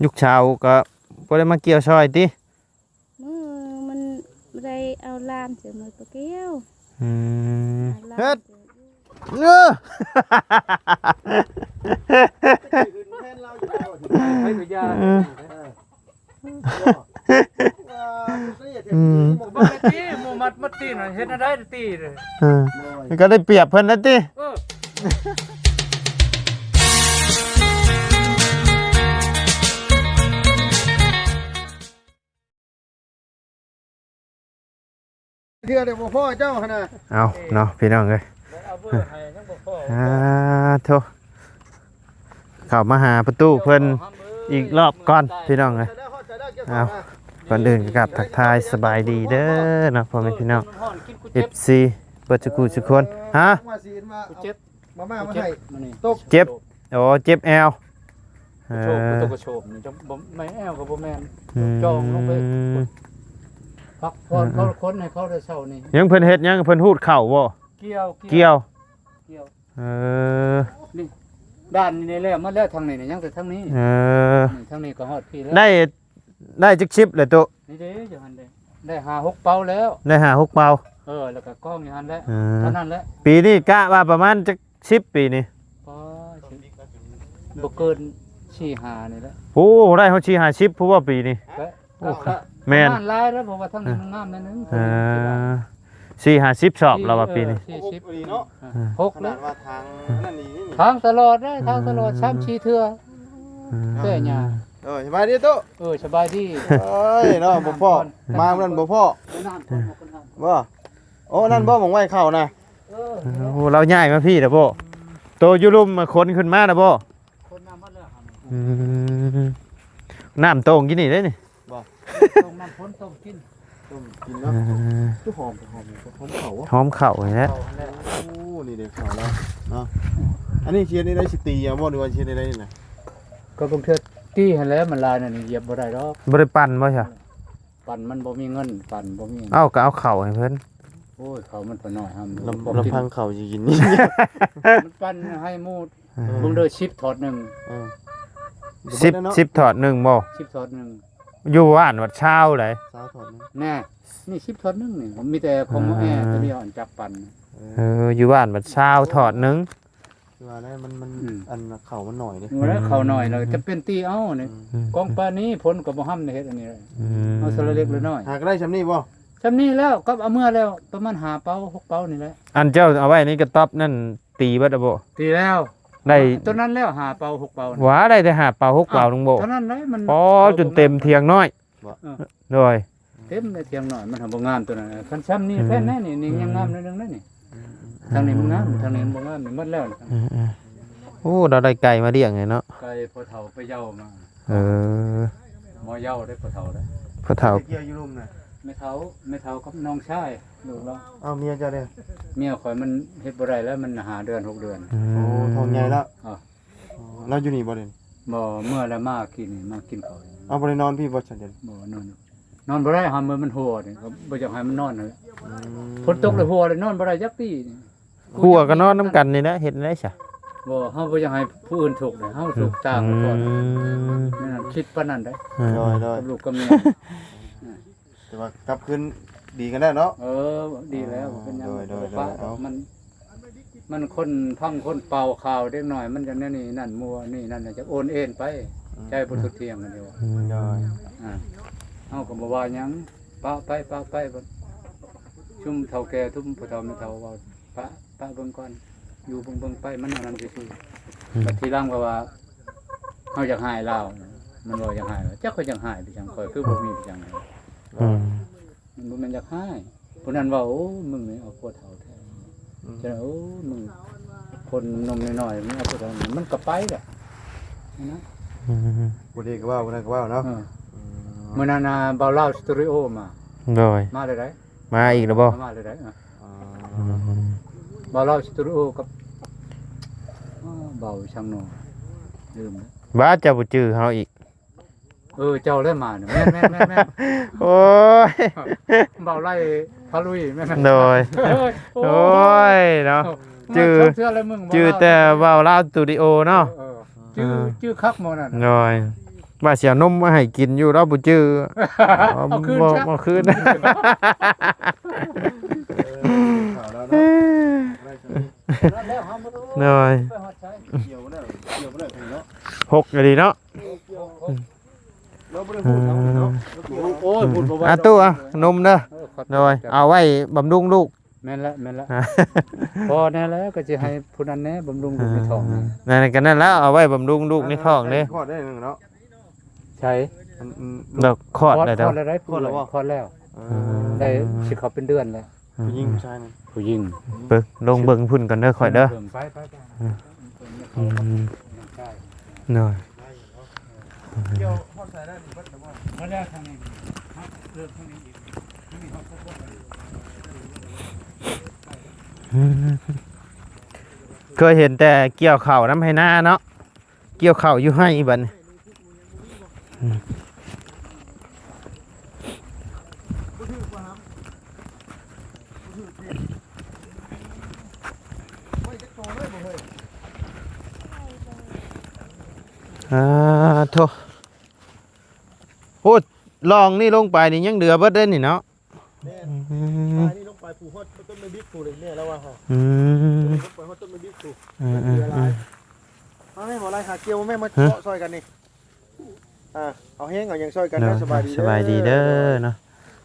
ยุคเช้าก็บ่ได้มาเกี่ยวซอยติมือมันบ่ได้เอาลานเสือมือปะเกี้ยว เฮ็ดเนื้อให้ไปยาบ่ได้ตีหมู่มัดตีน่ะเฮ็ดได้ตีเลยมันก็ได้เปรียบเพิ่นนะติเทื่อเดี๋ยวพ่อเจ้าขนาดเอาเนาะพี่น้องเอ้ยโธ่เข้ามาหาประตูเพิ่นอีกรอบก่อนพี่น้องเอ้ยเอาก่อนอื่นกับทักทายสบายดีเด้อเนาะพ่อแม่พี่น้อง FC เปิดทุกคนฮะเจ็บมาให้ตกเจ็บโอ้เจ็บแอวโชคตกกระโชบนี่บ่ไม่แอวก็บ่แม่นจองลงไปพักพรเขาคนให้เขาได้เช้านี่ยังเพิ่นเฮ็ดยังเพิ่นฮูดเข่าบ่เกี่ยวนี่ด้านนี้แล้วมาแล้วทางนี้ยังแต่ทางนี้ทางนี้ก็ฮอดพี่แล้วได้จักชิปเลยตุนี่เด้อยู่หั่นเด้ได้5-6เปาแล้วได้5-6เปาแล้วก็กล้องอยู่หั่นแหละเท่านั้นแหละปีนี้กะว่าประมาณจัก10ปีนี่บ่เกิน4-5นี่แหละโอ้ได้เฮา50ผู้ว่าปีนี้โอ้แม่นหลายแล้วผมว่าทางนี้มันงามแม่นึง4-50ชอบแล้วว่าปีนี้40เนาะ6แล้วว่าทางนั่นนี่ทางตลอดได้ทางตลอด3-4เทื่อแก่หญ้าสบายดีตุ๊สบายดีเนาะบ่พ่อมานั่นบ่พ่อบ่โอ้นั่นบ่หม่องไว้เข้านะโอ้เราย้ายมาพี่ล่ะบ่โตอยู่ลุ่มมาคนขึ้นมาล่ะบ่คนน้ำมาแล้วน้ำโตงกินนี่เด้นี่บ่ต้มน้ำพ้นต้มกินเนาะคือหอมหอมเข่านี่แหละโอ้นี่เด้เข้าแล้วเนาะอันนี้เชียร์ได้สิตีบ่หรือว่าเชียร์ได้นี่น่ะก็บางเทื่อตี้หั่นแล้วมันลายนั่นเหยียบบ่ได้ดอกบ่ได้ปั่นบ่ใช่ปั่นมันบ่มีเงินปั่นบ่มีเอ้าก็เอาเข่าให้เพิ่นโอ้ยเขามันพอน้อยห้ลำพังเข่าสิกินนี่มันปั่นให้มูดบ่เด้อ10ถอด1 10ถอด1บ่10ถอด1อยู่บ้านวัดเช้าได20ถอด1แน่นี่10ถอด1นี่ผมมีแต่ของแอร์ตัวเดียวอันจับปั่นอยู่บ้านวัดเช้าถอด1ว่าได้มันอันเข่ามันหน่อยดิแล้วเข่าหน่อยเราจะเป็นตีเอานี่กองปลานี้ผลก็บ่ห้ำในเฮ็ดอันนี้เอาสละเล็กละน้อยหากได้ซำนี้บ่ซำนี้แล้วก็เอาเมื่อแล้วประมาณ5เป้า6เป้านี่แหละอันเจ้าเอาไว้นี่กระต๊อบนั่นตีเบิดบ่ตีแล้วได้ตัวนั้นแล้ว5เป้า6เป้าหวาได้แต่5เป้า6เป้าลุงบ่เท่านั้นแหละมันอ๋อจนเต็มเถียงน้อยโดยเต็มในเถียงน้อยมันบ่งามตัวนั้นคันซ้ำนี่แค่นั้นนี่ยังงามนิดนึงนั่นนี่ทางนี้มันงามทางนี้บ่งามนี่หมดแล้วโอ้เราได้ไก่มาเลี้ยงไงเนาะไก่พ่อเฒ่าไปเย้ามาหมอเย้าได้พ่อเฒ่าได้พ่อเฒ่าเกี่ยวอยู่ลุ่มน่ะแม่เฒ่ากับน้องชายลูกเราเอาเมียเจ้าเด้เมียข่อยมันเฮ็ดบ่ได้แล้วมัน5เดือน6เดือนโอ้ท้องใหญ่แล้วเราอยู่นี่บ่เด่นบ่เมื่อแล้วมากินข้าวเอาบ่ได้นอนพี่บ่ซั่นเด่นบ่นอนบ่ได้หามื้อมันหัวนี่ก็บ่อยากให้มันนอนนั่นแหละฝนตกแล้วหัวเลยนอนบ่ได้จักปีนี่หัวก็นอนนำกันนี่นะเฮ็ดได้ซะบ่เฮาบ่อยากให้ผู้อื่นทุกข์เฮาทุกข์ต่างกันก่อนนั่นคิดปานนั้นได้ลูกกับเมียแต่ว่ากลับคืนดีกันได้เนาะดีแล้วเป็นหยังมันคนพังคนเป่าข่าวเด็กน้อยมันจังนี่นั่นมัวนี่นั่นจะโอนเอ็นไปใจบ่ทุกเที่ยงกันเดียวเฮาก็บ่ว่าหยังปะไปบ่ชุมเฒ่าแก่ทุมผู้เฒ่าแม่เฒ่าว่าปะเบิ่งก่อนอยู่เบิ่งไปมันนั่นซื่อๆบัดทีหลังก็ว่าเฮาอยากหายลาวมันบ่อยากหายจักเขาอยากหายไปจังค่อยคือบ่มีไปจังมันบ่แม่นอยากหายผู้นั้นว่าโอ้มึงนี่เอาผู้เฒ่าแท้จะโอ้มึงคนนมน้อยๆมึงเอาผู้เฒ่ามันก็ไปแหละนะบ่ได้ก็ว่าบ่นั้นก็ว่าเนาะมื้อนั้นน่ะเบาลาวสตูดิโอมาโดยมาได้มาอีกแล้วบ่มาได้เบาลาวสตูดิโอกับเบาช่างโนลืมบ้าจะบ่จื้อเฮาอีกเจ้าได้มาแม่นโอ้ยเบาไล่พะลุยแม่นโดยโอ้ยเนาะจื้อแต่เว้าลาวสตูดิโอเนาะชื่อคักหมอนั่นโดย ว่าเสียนมมาให้กินอยู่เราบ่จื้อ เอาคืน บ่ ซะ บ่คืน ข่าวแล้วเนาะได้สนิท แล้วเฮาบ่รู้ หน่อย ไปฮอดใช้ เกี่ยวบ่ได้เกี่ยวบ่ได้เนาะ หกก็ดีเนาะ เราบ่ได้พูดเนาะเนาะ โอ้ยพูดบ่ว่า อ่ะตู้อ่ะนมเด้อ ขอโทษ หน่อยเอาไว้บำรุงลูก แม่นละพอแน่แล้วก็จะให้ผู้นั้นแน่บำรุงลูกในท้องนะ นั่นกันนั่นแล้วเอาไว้บำรุงลูกในท้องเด้ คลอดได้หนึ่งเนาะ ใช่ ดอกคลอดได้ ค แล้ ล ว อดได้คลอดแล้วคลอดแล้วได้สิเขาเป็นเดือนแล้ว ผู้หญิงผู้ชายนี่ ผู้หญิง เบิ่งลงเบิ่งพุ่นกันเด้อข่อยเด้อ ไป อืมหน่อย เกี่ยวฮอดใส่ได้นี่เบิดแต่ว่า มาแล้วทางนี้เริ่มทางนี้อีกนี่เขาพบว่า เคยเห็นแต่เกี่ยวเข่าวน้ำให้หน้าเนาะเกี่ยวเข่าวอยู่ให้บัดนี้โถโหลองนี่ลงไปนี่ยังเดือเบิดได้นี่เนาะ แม่นี่ลงไปผูกฮอดต้นไม้บิ๊กผูเลยเนี่ยแล้วว่าฮะ อืม ลงไปฮอดต้นไม้บิ๊กผู อืม มาแม่หมอไรหาเกี่ยวแม่มาเจาะซอยกันนี่เอาแห้งเอายังซอยกัน เนาะ นะสบายดี สบายดีเด้อเนาะ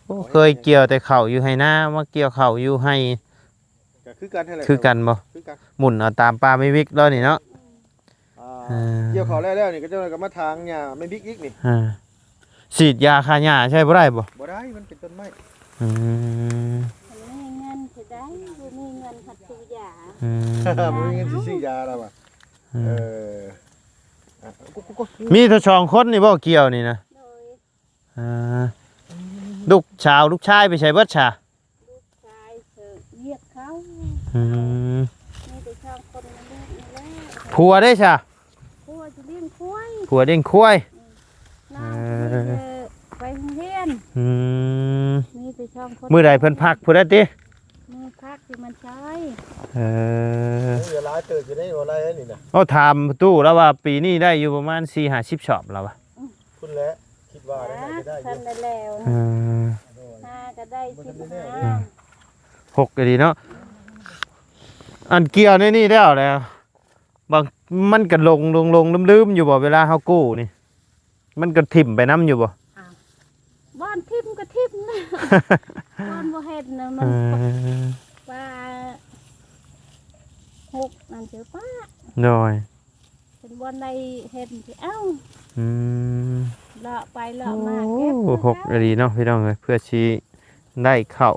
โอ้เคยเกี่ยวแต่เข่าอยู่ให้หน้ามาเกี่ยวเข่าอยู่ให้ ก็คือกันให้แหละ คือกันบ่ คือกัน หมุนเอาตามปลาไม่วิกแล้วนี่เนาะ เกี่ยวเขาแล้วนี่ก็จะก็มาทางหญ้าไม่บิ๊กอีกนี่ ฉีดยาฆ่าหญ้าใช่บ่ได้บ่ บ่ได้มันเป็นต้นไม้ อืม มีเงินสิได้บ่มีเงินหัดซื้อยา อืม บ่มีเงินสิซื้อยาแล้วอ่ะกุ๊ก มีเท่าสองคนนี่บ่เกี่ยวนี่นะ โดย อ่าลูกชาวลูกชายไปใช้เบิดชา ลูกชายเสิเรียกเขา อืม มีแต่ชอบคนมาเลี้ยงนี่แหละ ผัวได้ชา ผัวจะเลี้ยงควาย ผัวเด้งควาย น้องมีแต่ไปโรงเรียน อืม มีแต่ชอบคน มื้อใดเพิ่นพักผู้ใดติ มือพักที่มันใช้ เออ เวลาเติบจะได้บ่ไรนี่นะ เอาถามตู้แล้วว่าปีนี้ได้อยู่ประมาณ4-50ชอบแล้วว่ะ คุณแล้วคิดว่าได้ นะ จะได้อ ทั ยู่ นได้แล้ว อืม ห้าก็ได้15 6ก็ดีเนาะอันเกี่ยวในนี่แล้วแล้วบางมันก็ลงลืมๆอยู่บ่เวลาเฮากู้นี่ มันก็ถิ่มไปน้ำอยู่บ่ บ้านทิมก็ทิมนะบ้านบ่เฮ็ดนะมันป้าหกนั่นเจอป้า หน่อย เป็นบ้านใดเฮ็ดสิเอ้า อืม เลาะไปเลาะมาเก็บ โอ้หกก็ดีเนาะพี่น้องเอ้ยเพื่อชี้ได้เข้า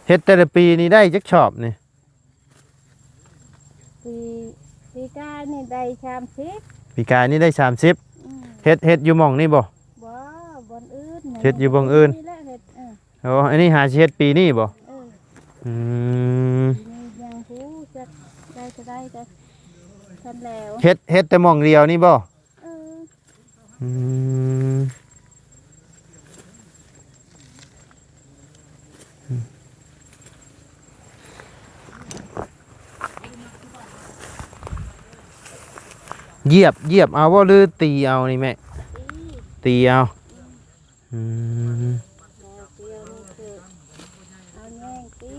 เฮ็ดแต่ละปีนี่ได้จักชอบนี่ ปีกายนี่ได้30 ปีกายนี่ได้30เฮ็ดอยู่หม่องนี่บ่ บ่บอนอื่น เฮ็ดอยู่บ่อนอื่น นี่แหละเฮ็ดโอ้อันนี้หาสิเฮ็ดปีนี้บ่ อืม นี่ยังฮู้จะได้ก็ทันแล้ว เฮ็ดแต่หม่องเดียวนี่บ่ เออ อืมเหยียบเอาบ่หรือตีเอานี่แม่ ตีเอาอืม แล้วเดียวนี่คือเอาแย่งตี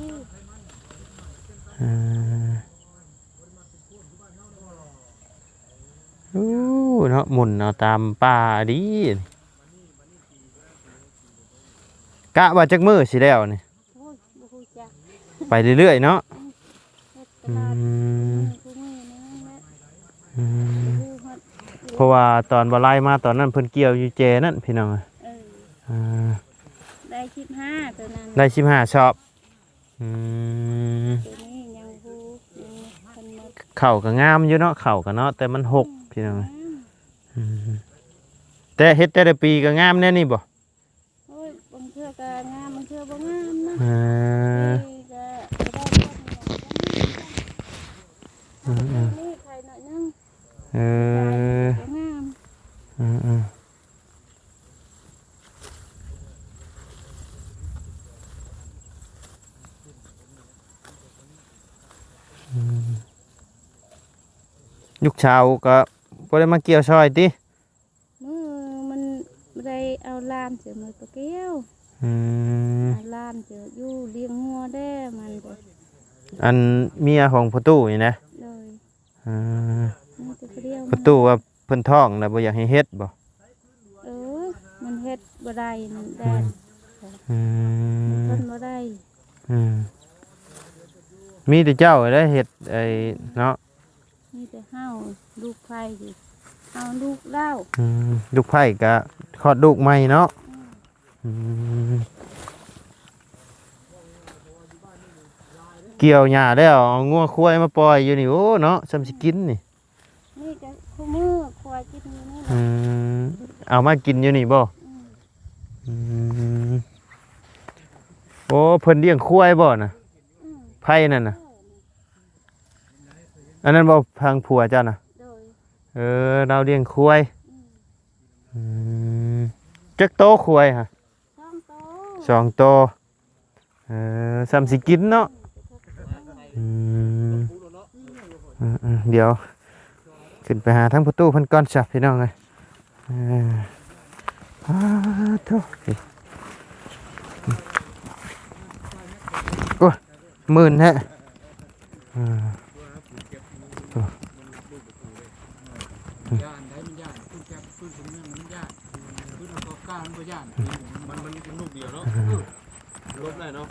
อู้เนาะหมุนเอาตามป่าดีกะว่าจักมือสิแล้วนี่ โอ้ยบ่ฮู้จัก ไปเรื่อยๆเนาะ เฮ็ดต อื ลาด ม ผู้มือนี่นั่นแหละ อืม ฮู้ฮอด เพราะว่าตอนบ่ไล่มาตอนนั้นเพิ่นเกี่ยวอยู่เจนั่นพี่น้อง เออ อ่า ได้15ตัวนั้น ได้15ชอบอืม ตัวนี้ยังฮู้ยังทันหมด เข่าก็งามอยู่เนาะเข่าก็เนาะแต่มันหกพี่น้องอืมแต่เฮ็ดแต่ละปีก็งามแน่นี่บ่ โอ้ยบางเทื่อก็งามบางเทื่อบ่งามนะ อ่า นี่ก็ได้คนอย่างนี้ใครหน่อยนึง เออ บ่งาม อืม ยุคเช้าก็บ่ได้มาเกี่ยวซอยติ มือมันบ่ได้เอาลานเสือมาตะเกียว อืม เอาลานเสืออยู่เลี้ยงงัวได้มันก็ อันเมียของพ่อตู้นี่นะ เลย อืม มันจะเรียว พ่อตู้ว่าเพิ่นท้องน่ะบ่อยากให้เฮ็ดบ่ เออมันเฮ็ดบ่ได้มันแดด อืม เพิ่นบ่ได้ อืมมีแต่เจ้าได้เฮ็ดไอ้เนาะ มีแต่เฮาลูกไผดิเอาลูกเล่า อืมลูกไผ่ก็คลอดลูกใหม่เนาะอืมเกี่ยวหญ้าแล้วเอางัวควายมาปล่อยอยู่นี่โอ้เนาะซำสิกินนี่ นี่ก็คู่มือควายกินอยู่นี่ อื นะ มเอามากินอยู่นี่บ่ อืม อืมโอ้เพิ่นเลี้ยงควายบ่น่ะ อืม ไผ่นั่นน่ะอันนั้นบ่พังผัวเจ้าน่ะ โดย เราเลี้ยงควาย อืม จักโตควายฮะ ช่องโต 2โตซ้ำสิกินเนาะอืมเดี๋ยวขึ้นไปหาทั้งประตูเพิ่นก่อนจ้ะพี่น้องเอ้ยโธ่โอ้ยมื่นแฮะโธ่ ย่านได้มันย่านปืนแก๊ปปืนถุงเมืองมันย่านปืนเอาตัวกล้ามันบ่ย่านมันเป็นลูกเดียวเนาะลบได้เนาะ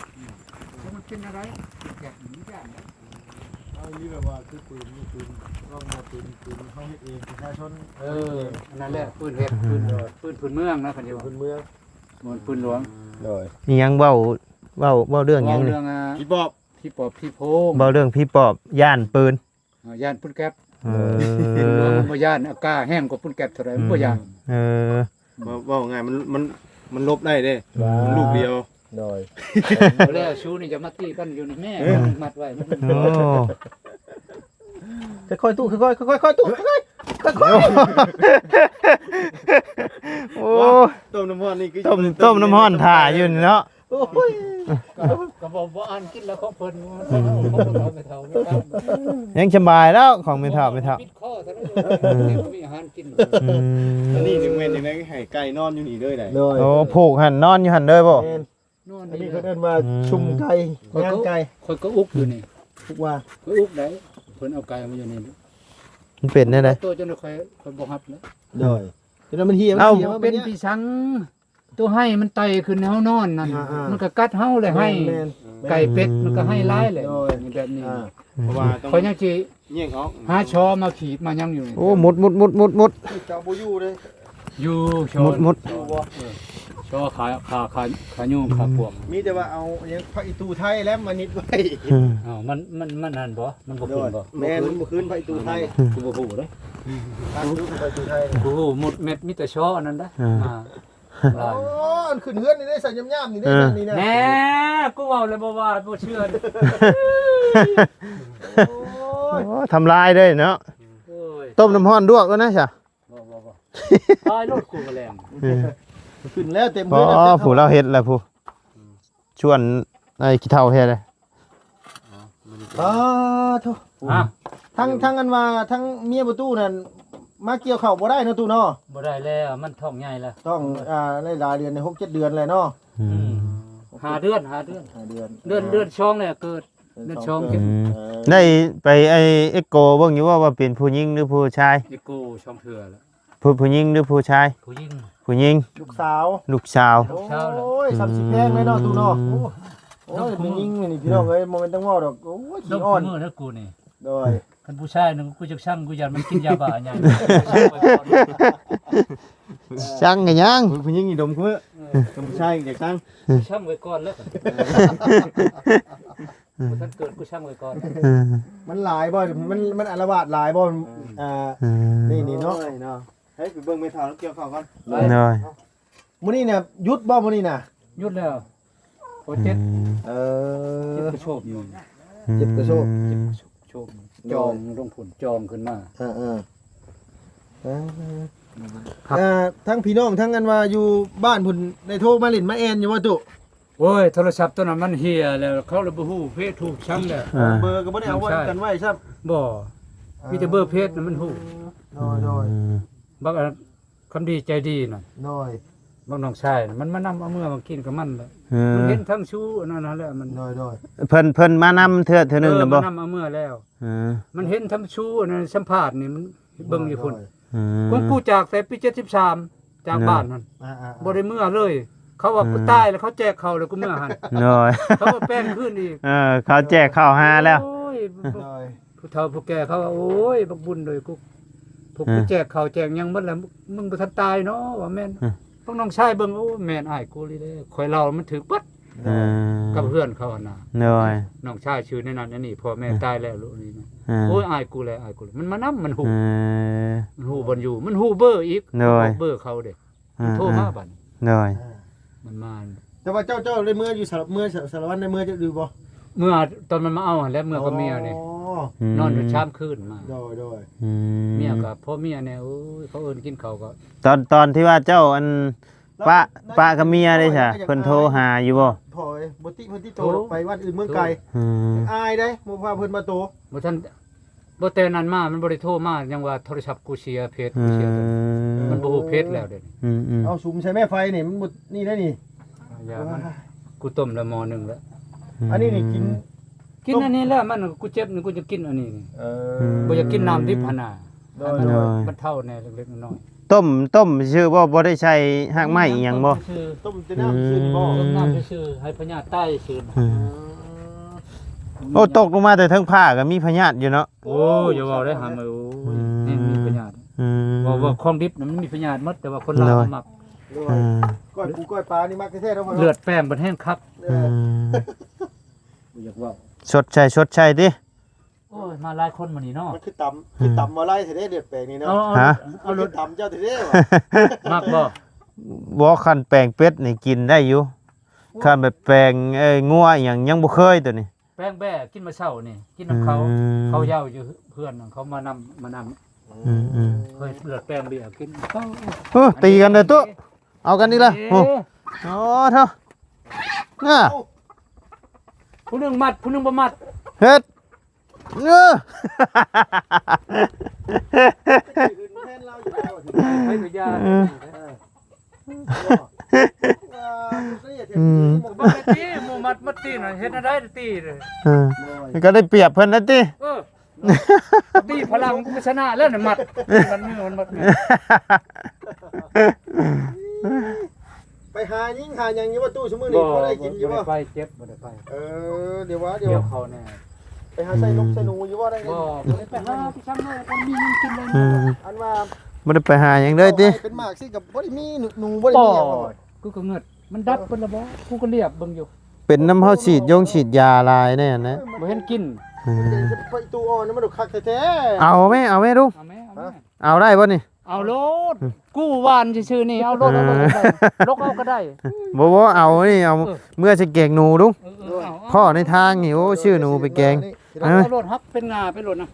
แล้วมันเป็นอะไรปืนแก๊ปมันย่านนะ เอาอีแบบว่าคือปืนนี่ปืนลองมาปืนเฮาเฮ็ดเองประชาชน นั่นแหละปืนเฮ็ดปืนพื้นเมืองนะคันเดียว ปืนเมือง มันปืนหลวง โดย นี่ยังเว้าเรื่องหยังนี่ เรื่อง พี่บอบ พี่ปอบพี่โพง เว้าเรื่องพี่ปอบย่านปืน ย่านปืนแก๊ป เอ ปืนหลวง อ มันบ่ย่านอากาศแห้งกว่าปืนแก๊ปเท่าไหร่มันบ่ย่าน เออ ว่าไงมันลบได้เด้มันลูกเดียวโดย แล้วชูนี่จะมาตีกันอยู่ในแม่มัดไว้มัน โอ้ ค่อยๆตู้ค่อยๆตู้ค่อย โอ้ ๆต้มน้ำร้อนนี่คือ ต้มน้ำร้อนถ่าอยู่นี่เนาะ โอ้ย ก็บอกว่าอ่านกินแล้วของเพิ่นเขาไปเท่ายังสบายแล้วของไม่เท่า ปิดคอซะแล้วมีอาหารกิน อันนี้1เม็ดนี่นะให้ไก่นอนอยู่นี่เลยได้โดย โอ้ผูกหันนอนอยู่หันเด้อบ่ นอน อัน นี่ นี้เขาเอิ้นว่าชุมไก่ย่างไก่ คนก็อุกอยู่นี่ ทุกว่า ก็อุกได้เพิ่นเอาไก่มาอยู่นี่ มันเป็นได้ได ตัวจนค่อยบ่ฮับแล้ว โดยจนมันเหี่ยว เอ้า เป็นปีสังตัวให้มันไต่ขึ้นในเฮานอนนั่น อ่าๆ มันก็กัดเฮาเลยให้ไก่เป็ดมันก็ให้ร้ายเลย โดย นี่แบบนี้ เพราะว่าต้อง ข่อยยังสิ แย่งออก หาชอมาขีดมายังอยู่นี่ โอ้มุด เจ้าบ่อยู่เลย อยู่ชอ มุด ชอขายุ่งขาพวก มีแต่ว่าเอายังพระอีตูไทยแล้วมานิดไว้ อ้าวมันนั่นบ่มันบ่ โด ขึ้น ย บ่ แม่นเมื่อคืนพระอีตูไทย กูบ่ฮู้เด้ ตั้งรูปพระอีตูไทย กูฮู้หมดเม็ดมีแต่ชออันนั้นเด้อ่า อ๋ออันขึ้นเฮือนนี่ได้ใส่ย่ำๆนี่ได้นี่นะ แหน่กูเว้าเลยบ่ว่าบ่เชื่อ โอ้ย โอ้ทำลายได้เนาะ โอ้ย ต้มน้ำร้อนดวกแล้วนะจ้ะ บ่ตายรถกูก็แรง ขึ้นแล้วเต็ม อ๋ เฮื อ อน ผู้เราเฮ็ดแล้วผู้ชวนไอ้ขี้เฒ่าเฮ็ดเลย โธ่ อ่ะ ทั้งอันว่าทั้งเมียประตูนั่นมาเกี่ยวข้าวบ่ได้เนาะตู้เนาะ บ่ได้แล้วมันท้องใหญ่แล้ว ต้องในหลายเดือนใน6-7 เดือนเลยเนาะ 5 เดือน 5 เดือน เดือนช่องเนี่ยเกิด เดือนช่อง ได้ไปไอ้เอ็กโกเบิ่งอยู่ว่าเป็นผู้หญิงหรือผู้ชาย อีกูช่องเถื่อแล้ว ผู้หญิงหรือผู้ชาย ผู้หญิง ผู้หญิง ลูกสาว ลูกสาว โอ้ย30แพงเลยเนาะตู้เนาะโอ้ยเป็นยิงนี่พี่น้องเอ้ยบ่แม่นต้องเว้าดอกโอ้ย ต้ ขี้ อง อ่อน มือนะกูนี่ โดย คันผู้ชายนึงกูจะช่างกูยันมันกินยาบ้าใหญ่ ช่างกันยัง ผู้หญิงนี่ดมคือกับผู้ชายอยากตั้ง ช่างไว้ก่อนแล้วท่านเกิดกูช่างไว้ก่อน มันหลายบ่มันอาละวาดหลายบ่นี่เนาะให้ไปเบิ่งเมทัลเกี่ยวข้าวก่อน เลย มื้อนี้เนี่ยหยุดบ่มื้อนี้น่ะ หยุดแล้วโปรเจ็ด เอ เจ็ด อ กระโชกอยู่ เจ็บกระโชก โชกจองลงผุนจองขึ้นมา ทั้งพี่น้องทั้งกันว่าอยู่บ้านพุ่นได้โทรมาเล่นมาแอนอยู่ว่าตุ โอ้ยโทรศัพท์ตัวนั้นมันเฮียแล้วเขาเลยบ่ฮู้เพศถูกช้ำแล้ว เบอร์ก็บ่ได้เอาไว้กันไว้ครับ บ่ มีแต่เบอร์เพจน่ะมันฮู้ โดย บักอันคำดีใจดีน่ะ โดย บักน้องชายน่ะมันมานำเอาเมื่อมากินกับมันแหละ เอ มัน อ เห็นทั้งชู้อันนั้นนั่นแหละมัน โดย เพิ่นมานำเทื่อหนึงน่ะบ่ มันนำเอาเมื่อแล้ว เออ มันเห็นทั้งชู้อันนั้นสัมภาษณ์นี่มันเบิ่งอยู่พุ่น เอ กู อ จากแต่ปี73จากบ้านนั่น ๆ บ่ได้เมื่อเลย เขาว่ากูตายแล้วเขาแจกเขาแล้วกูเมื่อหัน น้อย เขาก็แป้งขึ้นอีก เขาแจกข้าวหาแล้ว โอ้ย โดย ผู้เฒ่าผู้แก่เขาว่าโอ้ยบักบุญเลยกูพวกกูแจกข้าวแจกหยังหมดแล้วมึงบ่ทันตายเนาะว่าแม่นพวกน้องชายเบิ่งโอ้แม่นอ้ายกูเลยเด้ข่อยเล่ามันถึกปัด เออ กับเพื่อนเขาอะนะ น้อย น้องชายชื่อในนั้นอันนี้พ่อแม่ตายแล้วลูกนี่นะ เออ โอ้ยอ้ายกูเลยอ้ายกูเลยมันมานำมันฮู้ เออ มันฮู้บ่อยู่มันฮู้เบอร์อีก โดย บอกเบอร์เขาเด้มันโทรมาบัด น้อย มันมา แต่ว่าเจ้าได้เมื่ออยู่สารวัตรได้เมื่อจะดูบ่ เมื่อตอนมันมาเอาหั่นแหล้วเมื่อกับเมียนี่นอนอยู่ชามคืนมา โดย อืม เมียกับพ่อเมียเนี่ยโอ้ยเขาเอิ้นกินข้าวก็ ตอนที่ว่าเจ้าอันป้ากับเมียได้ใช่เพิ่นโทรหาอยู่บ่ พอยบ่ติเพิ่นที่โตไปวัดอื่นเมืองไกล อืม อายได้บ่พาเพิ่นมาโต บ่ทันบ่แต่นั้นมามันบ่ได้โทรมายังว่าโทรศัพท์กูเสียเพจ อื กูเสียตัวนี้ ม มันบ่ฮู้เพจแล้วเด้นี่ อืม เอาสุมใช้แม่ไฟนี่มันบ่นี่ได้นี่ อย่ามันกูต้มแล้วหม้อหนึงแล้ว อันนี้นี่กิน กินอันนี้แล้วมันกูเจ็บนี่กูจะกินอันนี้นี่ อ บ่อยากกินน้ำดิบหั่นน่ะ โด ให้ ย มันเท่าแน่เล็กๆน้อย ต้มชื่อบ่ได้ใช้หาก ๆ ไม้อีหยังบ่ ชื่อ ต้มแต่น้ำซื้อนี่บ่ ต้มน้ำชื่อให้พญาใต้ชื่อ โอ้ตกลงมาแต่เทั้งผ้าก็มีพยาธิอยู่เนาะ โอ้อย่าเว้าได้หามาโอ้ยนี่มีพญาธิ อืม ว่าของดิบน่ะมันมีพญาธิหมดแต่ว่าคนลาว น้อย มัก อืม ก้อยปูก้อยปลานี่มักแท้ๆเนาะ เลือดแป้งบ่แห้งคัก อืม บ่อยากเว้า ชดใช่ติ โอ้ยมาหลายคนมื้อนี้เนาะ มันคือตำบ่ไล่แท้ๆเดือดแปลงนี่เนาะ ฮะ เอารถ ตำเจ้าแท้ๆว่ะ มักบ่ บ่คันแปลงเป็ดนี่กินได้อยู่คันแบบแปลงงัวอีหยังยังบ่เคยตัวนี้ แป้งแบ้กินมาเช้านี่กินน้ำเขา อืม เขาเหย้าอยู่เพื่อนเขามานำ อืม เคยเลือดแป้งเบียร์กิน ตีกันเด้อตุ๊เอากันนี่ล่ะโอ้โอ้เท่าน่ะ ผู้หนึงมัดผู้หนึงบ่มัด เฮ็ดเออ แทนเราอยู่แล้ว ให้ไปยา บ่ได้ตีหมู่มัดมัดตีน่ะเฮ็ดได้ตีเลย เออมันก็ได้เปรียบเพิ่นนะติ เออตีพลังกูชนะแล้วน่ะมัดมันมือมันมัดมือ ไปหายิงหายังอยู่ว่าตู้ชั่วโมงนี้บ่ได้กินอยู่บ่ บ่ได้ไปเจ็บบ่ได้ไป เดี๋ยว เดี๋ยวเขาแน่ ไปหาใส่นกใส่หนูอยู่บ่ได้ บ่บ่ได้ไปหาพี่ช้ำเลยมันมีกินเลย อืม อันว่า บ่ได้ไปหาหยังเลยติ เป็นหมากสิกับบ่ได้มีหนูบ่ได้ บ่ มีหยังบ่ กูก็เงิดมันดับเพิ่นละบ่กูก็เรียบเบิ่งอยู่ เป็นน้ำเฮาฉีดฉีดยาลายแน่นะ บ่เห็นกิน อืม ไปตู้อ่อนนี่มันดูคักแท้ เอาไหมลุง เอาไหมเอาไหม เอาได้บ่นี่ เอาโลดกู้หวานซื่อๆนี่เอาโลดเอาโลดก็ได้ลกเอาก็ได้ บ่เอานี่เอาเมื่อสิแกงหนูลุง เอา พ่อในทางนี่โอ้ชื่อหนูไปแกง เอาโลดฮับเป็นงาเป็นโลดนะ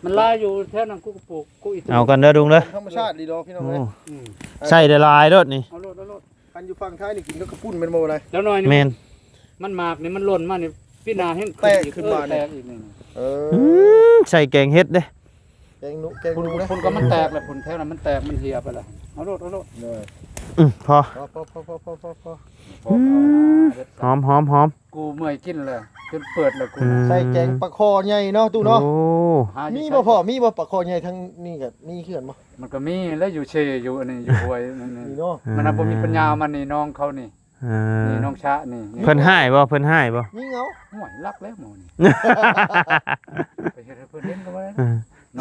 มันลายอยู่แถวนั้นกูก็ปลูกกูอีก เอากันเด้อลุงเด้อ ธรรมชาติดีดอกพี่น้อง โอ้ เอ้ย ใส่ได้หลายเด้อนี่ เอาโลดเอาโลด อันอยู่ฝั่งท้ายนี่กินก็กระปุ้นเป็นบ่อะไร แล้วหน่อย แม่ นี่ น มันมากนี่มันหล่นมานี่พี่นาแห้ง แตกขึ้นมา แต เนี่ย กอีกนี่ ใส่แกงเฮ็ดเด้ แกงหนูแกง พุ่น หนูนะ พุ่นก็มันแตกแล้วพุ่นแถวนั้นมันแตกมันเหี่ยไปแล้วเอาโลดเอาโลด พอ พอเอา หอม กูเมื่อยกินเลยจนเปิดเลยกู ใส่แกงปลาคอใหญ่เนาะตู้เนาะ โอ้ หาอยู่ มีบ่พ่อมีบ่ปลาคอใหญ่ทั้งนี่ก็มีเขื่อนบ่ มันก็มีแล้วอยู่เชยอยู่อันนี้อยู่ห้วยนั่นนี่ นี่เนาะ มันน่ะบ่มีปัญญามันนี่น้องเขานี่ นี่น้องชะนี่ เพิ่นให้บ่เพิ่นให้บ่ ยิงเอา ห่วยรักแล้วหมอนี่ไปเฮ็ดให้เพิ่นเห็นก็บ่ได้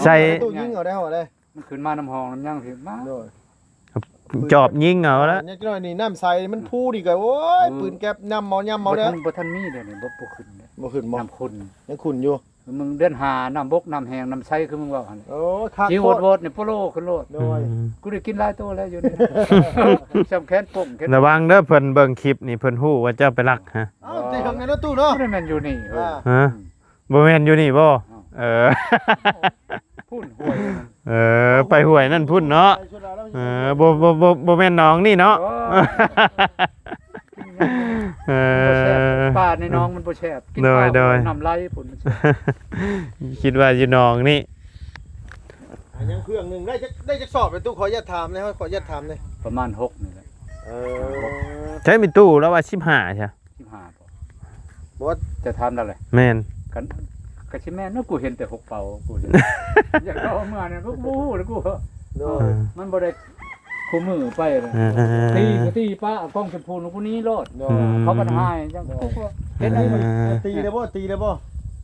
ใส่ ตู้ยิงเอาได้เอาได้ มันขึ้นมาน้ำหองน้ำย่างสิมา โดย จอบยิงเอาแล้ว เนี่ยน้อยนี่น้ำใสมันพูดิก็โอ้ยปืนแก๊ปน้ำเมาย่ำเมาเด้อ บ่ทันมีเดี๋ยวนี้บ่ขึ้นเด้ บ่ขึ้นบ่ น้ำขุ่น ยังขุ่นอยู่ มึงเดินหาน้ำบกน้ำแห้งน้ำใสคือมึงว่าหั่น โอ้คัก สิ โค โห ตร ดๆนี่โปโลขึ้นโลด โดย กูได้กินหลายตัวแล้วอยู่นี่จำแขนป่งแขน ระวังเด้อเพิ่นเบิ่งคลิปนี่เพิ่นฮู้ว่าเจ้าไปลักฮะ เอ้าตีทางในรถตู้เนาะ บ่ได้แม่นอยู่นี่เออ ฮะบ่แม่นอยู่นี่บ่เออ พูนห่วยนั่น เออไปห้วยนั่นพุ่นเนาะเออบ่แม่นน้องนี่เนาะ โอ้ เอ บ่แซ่บ อ ป้า ติในน้องมันบ่แซ่บกิน โดย ข้าว โดย น้ำไหลพุ่นมันแซ่บ คิดว่าอยู่หนองนี่ อันยังเครื่องหนึงได้จักสอบไปตู้ขออนุญาตถามเลยขออนุญาตถามเลย ประมาณ6นี่แหละ เออ ใช้มีตู้แล้วว่า15ใช่ 15บ่ บ่ว่า จะทำได้เลย แม่น กันก็สิแม่นเนาะกูเห็นแต่6เป่ากูเห็น อยากเอาเมื่อเนี่ยกูบ่ฮู้แล้วกู โด เอย อ มันบ่ได้คู่มือไปเลย ตีก็ตีป้าเอากล้องชมพูนกูนี้โลด โด อื ย ม เขาก็ให้จังกูก็เห็นได้มัน ตีเลยบ่ตีเลยบ่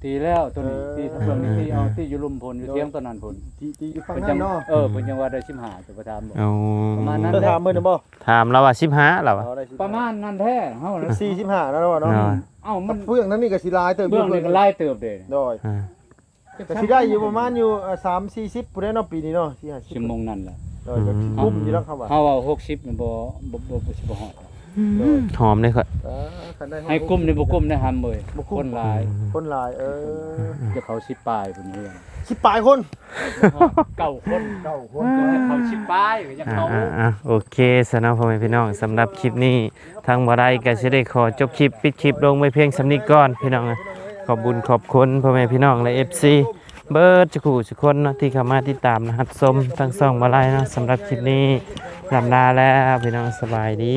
ตีแล้วตัวนี้ตีทั้งเรื่องนี้ตีเอาตีอยู่ลุมพลอยู่เทียงตอนนั้นพล ตีอยู่ฝั่ง เพิ่น นั้ จั น ง เนาะ เพิ่นยังว่าได้15จะประทานบ่ เอา ประมาณนั้น เธอถามมื้อนึงบ่ ถามแล้วว่า15แล้วว่ะ เอาได้ ประมาณนั้นแท้เฮาน่ะ 45แล้วเนาะ เนาะ เอ้ามัน เฟื่องนั้นนี่ก็สิลายเติม เบื้องนี่ก็ไล่เติบเด้ โดย อ่า ก็สิได้อยู่ประมาณอยู่3-40พุ่นเนาะปีนี้เนาะ ชั่วโมงนั้นแหละ โดยก็สิคุ้มอยู่แล้วครับว่า เฮาเอา60นี่บ่สิบ่ฮอด หอมเลยค่ะ คันได้ ให้กุ้มนี่บ่กุ้มได้หำเว้ยคนหลาย คนหลายจะเขา10ปลายพุ่นเฮือน สิปลายคน เก่าคน 9คน ให้เขา10ปลายอย่าเขา โอเคสำหรับพ่อแม่พี่น้องสำหรับคลิปนี้ทางบ่ได้ก็สิได้ขอจบคลิปปิดคลิปลงไว้เพียงสำนี้ก่อนพี่น้องนะขอบคุญขอบคุณพ่อแม่พี่น้องและ FC เบิร์ดทุกคู่ทุกคนเนาะที่เข้ามาติดตามนะครับชมทั้งสองบ่ได้เนาะสำหรับคลิปนี้ลำลาแล้วพี่น้องสบายดี